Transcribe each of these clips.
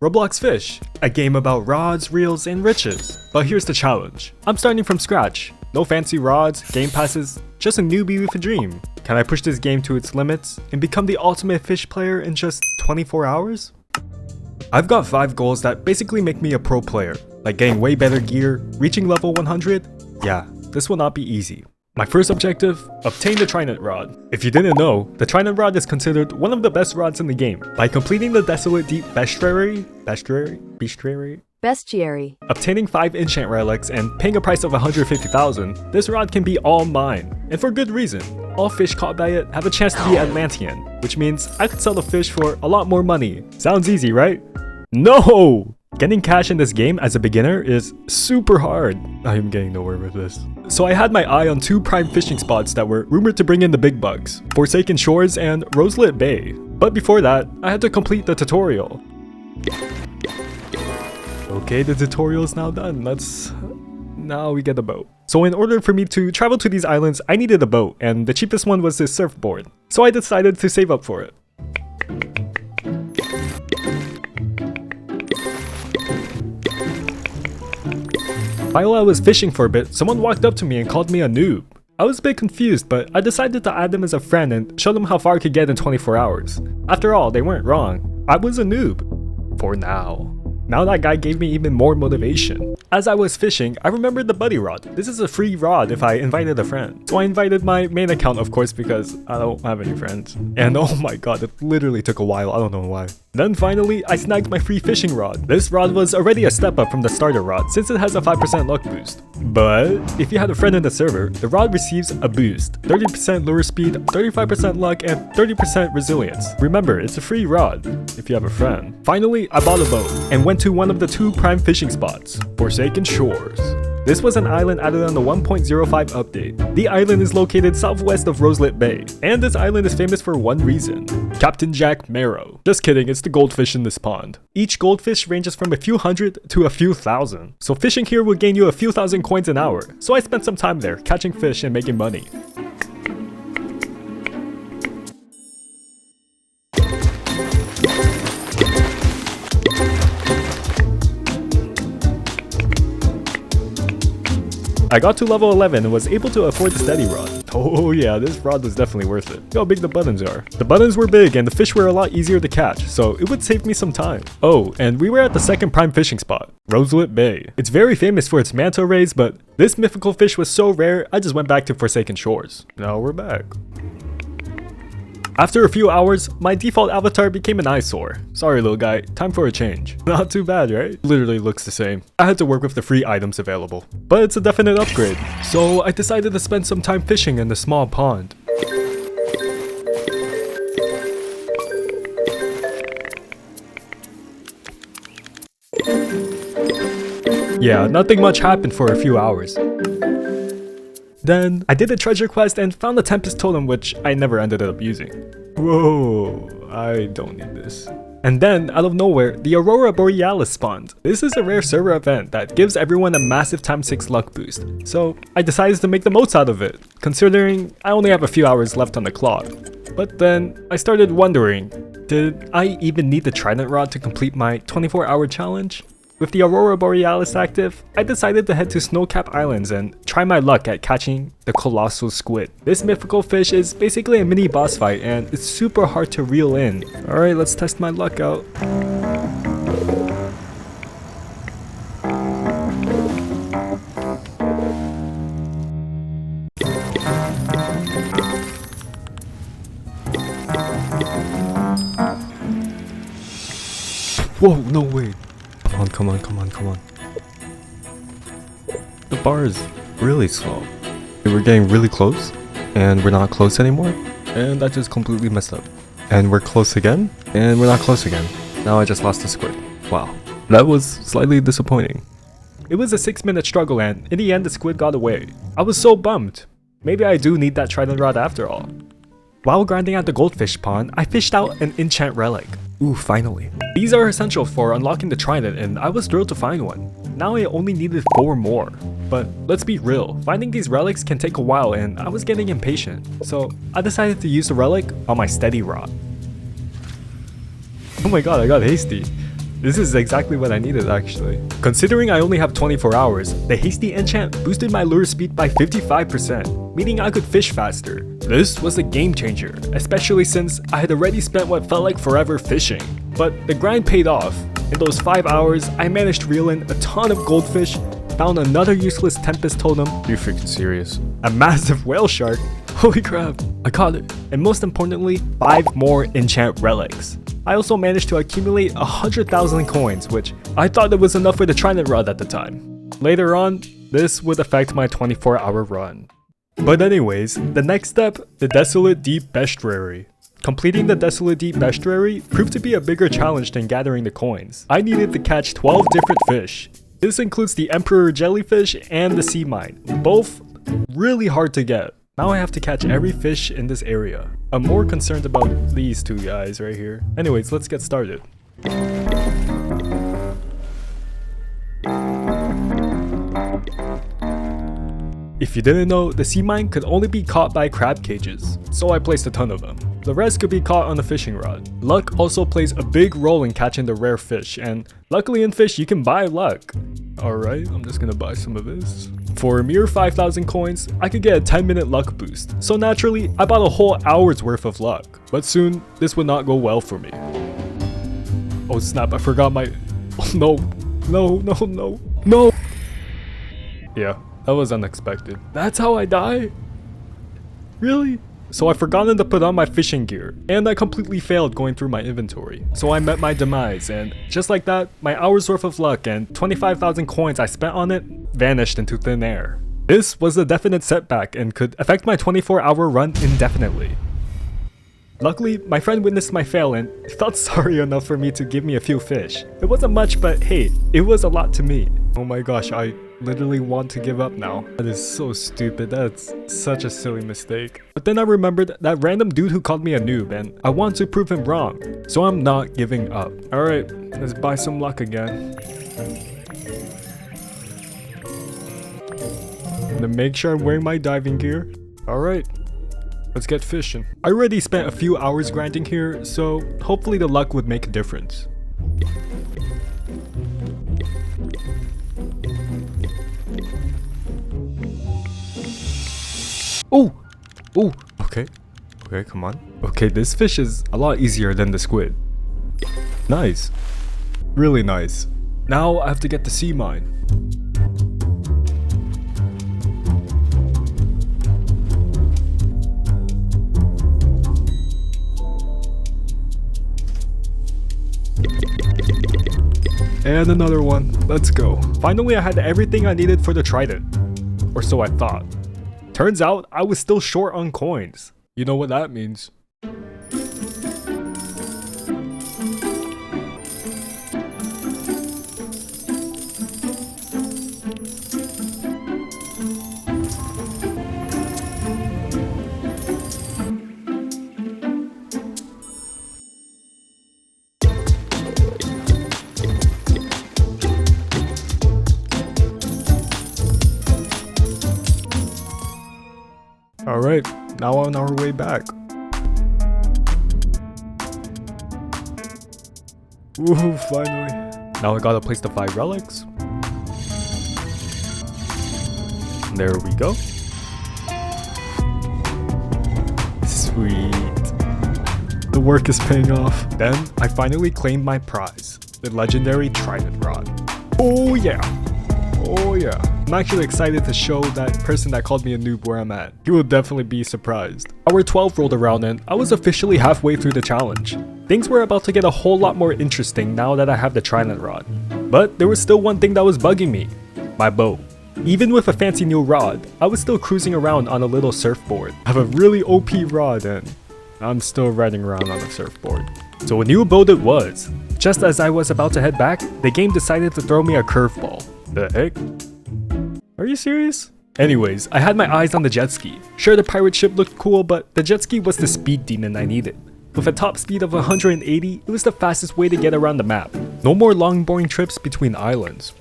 Roblox Fisch, a game about rods, reels, and riches. But here's the challenge. I'm starting from scratch. No fancy rods, game passes, just a newbie with a dream. Can I push this game to its limits and become the ultimate fish player in just 24 hours? I've got 5 goals that basically make me a pro player, like getting way better gear, reaching level 100. Yeah, this will not be easy. My first objective, obtain the Trident Rod. If you didn't know, the Trident Rod is considered one of the best rods in the game. By completing the Desolate Deep bestiary, obtaining 5 enchant relics and paying a price of 150,000, this rod can be all mine. And for good reason. All fish caught by it have a chance to be Atlantean, which means I could sell the fish for a lot more money. Sounds easy, right? No! Getting cash in this game as a beginner is super hard. I am getting nowhere with this. So I had my eye on 2 prime fishing spots that were rumored to bring in the big bucks, Forsaken Shores and Desolate Bay. But before that, I had to complete the tutorial. Okay, the tutorial is now done. Now we get a boat. So in order for me to travel to these islands, I needed a boat, and the cheapest one was this surfboard. So I decided to save up for it. While I was fishing for a bit, someone walked up to me and called me a noob. I was a bit confused, but I decided to add them as a friend and show them how far I could get in 24 hours. After all, they weren't wrong. I was a noob. For now. Now that guy gave me even more motivation. As I was fishing, I remembered the buddy rod. This is a free rod if I invited a friend. So I invited my main account, of course, because I don't have any friends. And oh my god, it literally took a while, I don't know why. Then finally, I snagged my free fishing rod. This rod was already a step up from the starter rod since it has a 5% luck boost. But if you had a friend in the server, the rod receives a boost. 30% lure speed, 35% luck, and 30% resilience. Remember, it's a free rod if you have a friend. Finally, I bought a boat and went to one of the 2 prime fishing spots, Forsaken Shores. This was an island added on the 1.05 update. The island is located southwest of Desolate Bay, and this island is famous for one reason: Captain Jack Marrow. Just kidding, it's the goldfish in this pond. Each goldfish ranges from a few hundred to a few thousand, so fishing here will gain you a few thousand coins an hour. So I spent some time there, catching fish and making money. I got to level 11 and was able to afford the steady rod. Oh yeah, this rod was definitely worth it. Look how big the buttons are. The buttons were big and the fish were a lot easier to catch, so it would save me some time. Oh, and we were at the second prime fishing spot, Desolate Bay. It's very famous for its manta rays, but this mythical fish was so rare, I just went back to Forsaken Shores. Now we're back. After a few hours, my default avatar became an eyesore. Sorry little guy, time for a change. Not too bad, right? Literally looks the same. I had to work with the free items available, but it's a definite upgrade. So I decided to spend some time fishing in the small pond. Yeah, nothing much happened for a few hours. Then, I did a treasure quest and found the Tempest Totem, which I never ended up using. Whoa, I don't need this. And then, out of nowhere, the Aurora borealis spawned. This is a rare server event that gives everyone a massive ×6 luck boost. So, I decided to make the most out of it, considering I only have a few hours left on the clock. But then, I started wondering, did I even need the Trident Rod to complete my 24-hour challenge? With the Aurora borealis active, I decided to head to Snowcap Islands and try my luck at catching the colossal squid. This mythical fish is basically a mini boss fight and it's super hard to reel in. Alright, let's test my luck out. Whoa, no way. Come on. The bar is really slow. We're getting really close, and we're not close anymore, and that just completely messed up. And we're close again, and we're not close again. Now I just lost the squid. Wow, that was slightly disappointing. It was a 6-minute struggle, and in the end the squid got away. I was so bummed. Maybe I do need that Trident Rod after all. While grinding at the goldfish pond, I fished out an enchant relic. Ooh, finally. These are essential for unlocking the Trident and I was thrilled to find one. Now I only needed 4 more. But let's be real, finding these relics can take a while and I was getting impatient. So I decided to use the relic on my steady rod. Oh my god, I got hasty. This is exactly what I needed actually. Considering I only have 24 hours, the hasty enchant boosted my lure speed by 55%, meaning I could fish faster. This was a game changer, especially since I had already spent what felt like forever fishing. But the grind paid off. In those 5 hours, I managed to reel in a ton of goldfish, found another useless tempest totem. You freaking serious? A massive whale shark. Holy crap, I caught it. And most importantly, 5 more enchant relics. I also managed to accumulate 100,000 coins, which I thought it was enough for the Trident Rod at the time. Later on, this would affect my 24-hour run. But anyways, the next step, the Desolate Deep bestiary. Completing the Desolate Deep bestiary proved to be a bigger challenge than gathering the coins. I needed to catch 12 different fish. This includes the Emperor Jellyfish and the Sea Mine, both really hard to get. Now I have to catch every fish in this area. I'm more concerned about these two guys right here. Anyways, let's get started. If you didn't know, the sea mine could only be caught by crab cages, so I placed a ton of them. The rest could be caught on a fishing rod. Luck also plays a big role in catching the rare fish, and luckily in fish you can buy luck. Alright, I'm just gonna buy some of this. For a mere 5,000 coins, I could get a 10-minute luck boost, so naturally, I bought a whole hour's worth of luck. But soon, this would not go well for me. Oh snap, I forgot my... Oh no, no. Yeah, that was unexpected. That's how I die? Really? So I forgotten to put on my fishing gear, and I completely failed going through my inventory. So I met my demise, and just like that, my hour's worth of luck and 25,000 coins I spent on it vanished into thin air. This was a definite setback and could affect my 24-hour run indefinitely. Luckily, my friend witnessed my fail and felt sorry enough for me to give me a few fish. It wasn't much, but hey, it was a lot to me. Oh my gosh, I literally want to give up now. That is so stupid. That's such a silly mistake. But then I remembered that random dude who called me a noob and I want to prove him wrong. So I'm not giving up. Alright, let's buy some luck again. And then make sure I'm wearing my diving gear. Alright. Let's get fishing. I already spent a few hours grinding here, so hopefully the luck would make a difference. Oh, okay, come on. Okay, this fish is a lot easier than the squid. Nice, really nice. Now I have to get the sea mine. And another one, let's go. Finally I had everything I needed for the trident, or so I thought. Turns out I was still short on coins. You know what that means. Alright, now on our way back. Woohoo, finally. Now I gotta place the 5 relics. There we go. Sweet. The work is paying off. Then I finally claimed my prize, the legendary Trident Rod. Oh yeah. Oh yeah. I'm actually excited to show that person that called me a noob where I'm at. He will definitely be surprised. Hour 12 rolled around and I was officially halfway through the challenge. Things were about to get a whole lot more interesting now that I have the Trident Rod. But there was still one thing that was bugging me. My bow. Even with a fancy new rod, I was still cruising around on a little surfboard. I have a really OP rod and I'm still riding around on a surfboard. So a new boat it was. Just as I was about to head back, the game decided to throw me a curveball. The heck? Are you serious? Anyways, I had my eyes on the jet ski. Sure, the pirate ship looked cool, but the jet ski was the speed demon I needed. With a top speed of 180, it was the fastest way to get around the map. No more long boring trips between islands.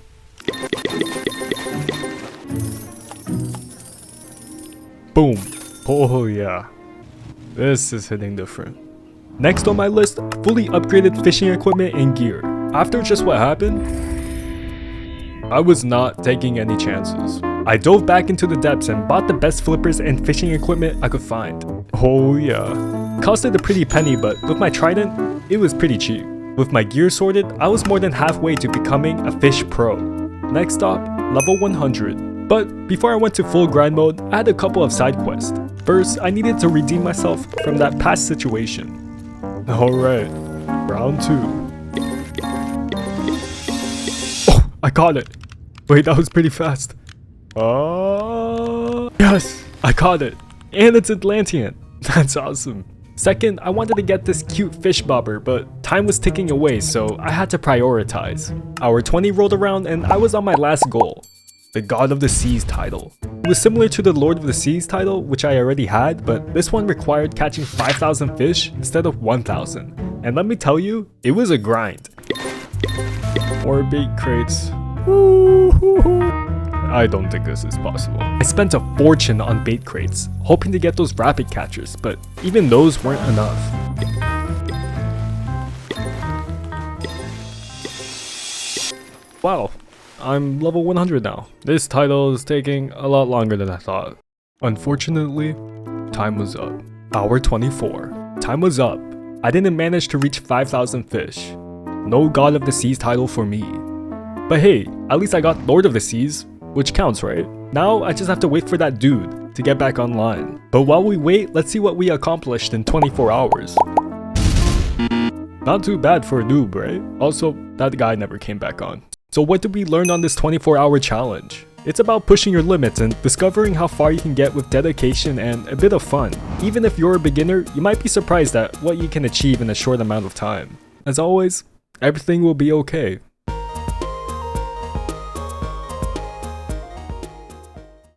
Boom. Oh yeah. This is hitting different. Next on my list, fully upgraded fishing equipment and gear. After just what happened, I was not taking any chances. I dove back into the depths and bought the best flippers and fishing equipment I could find. Oh yeah. Costed a pretty penny, but with my trident, it was pretty cheap. With my gear sorted, I was more than halfway to becoming a fish pro. Next stop, level 100. But before I went to full grind mode, I had a couple of side quests. First, I needed to redeem myself from that past situation. Alright, round 2. Oh, I caught it! Wait, that was pretty fast. Yes! I caught it! And it's Atlantean! That's awesome. Second, I wanted to get this cute fish bobber, but time was ticking away, so I had to prioritize. Hour 20 rolled around and I was on my last goal. The God of the Seas title. It was similar to the Lord of the Seas title, which I already had, but this one required catching 5,000 fish instead of 1,000. And let me tell you, it was a grind. More bait crates. I don't think this is possible. I spent a fortune on bait crates, hoping to get those rapid catchers, but even those weren't enough. Wow, I'm level 100 now. This title is taking a lot longer than I thought. Unfortunately, time was up. Hour 24. Time was up. I didn't manage to reach 5,000 fish. No God of the Seas title for me. But hey, at least I got Lord of the Seas, which counts, right? Now I just have to wait for that dude to get back online. But while we wait, let's see what we accomplished in 24 hours. Not too bad for a noob, right? Also, that guy never came back on. So what did we learn on this 24-hour challenge? It's about pushing your limits and discovering how far you can get with dedication and a bit of fun. Even if you're a beginner, you might be surprised at what you can achieve in a short amount of time. As always, everything will be okay.